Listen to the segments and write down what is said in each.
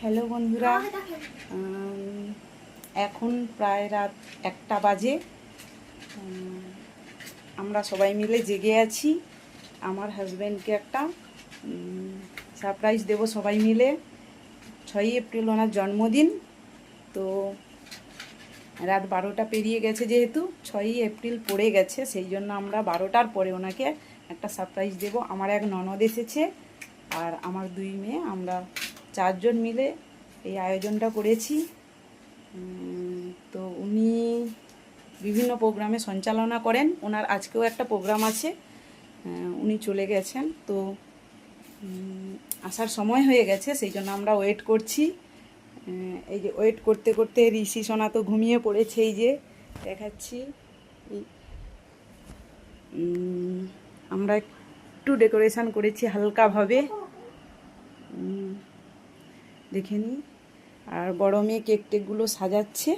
Hello বন্ধুরা, এখন প্রায় রাত 1টা বাজে। আমরা সবাই মিলে জেগে আছি। আমার হাজব্যান্ডকে একটা সারপ্রাইজ দেব সবাই মিলে। 6ই এপ্রিল ওনার জন্মদিন। তো রাত 12টা পেরিয়ে গেছে, যেহেতু 6ই এপ্রিল পড়ে গেছে, সেই জন্য আমরা 12টার পরে ওনাকে একটা সারপ্রাইজ দেব। আমার এক ননদ এসেছে আর আমার 2 মেয়ে, আমরা 4 জন মিলে এই আয়োজনটা করেছি। তো উনি বিভিন্ন প্রোগ্রামে সঞ্চালনা করেন। ওনার আজকেও একটা প্রোগ্রাম আছে, উনি চলে গেছেন। তো আসার সময় হয়ে গেছে, সেই জন্য আমরা ওয়েট করছি। এই যে ওয়েট করতে করতে ঋষি সোনা তো ঘুমিয়ে পড়েছে। এই যে দেখাচ্ছি, আমরা একটু ডেকোরেশন করেছি হালকাভাবে, দেখে নিই। আর বড় মেয়ে কেক টেকগুলো সাজাচ্ছে।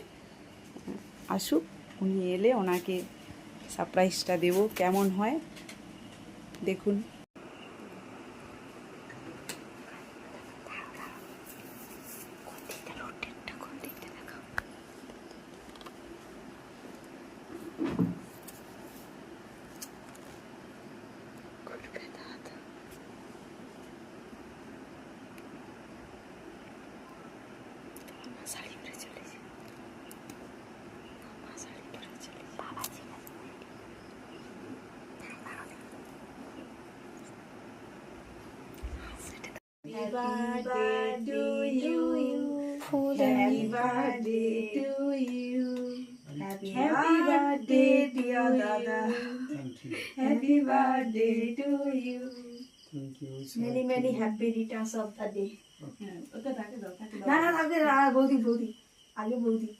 আসুক, উনি এলে ওনাকে সারপ্রাইজটা দেব, কেমন হয় দেখুন। Happy birthday to you. Happy birthday to you. Happy birthday dear Dada. Happy birthday to you. Thank you. Many happy returns of the day. ওটা তাকে দাও, তাকে দাও। না না, আগে বৌদি আগে বৌদি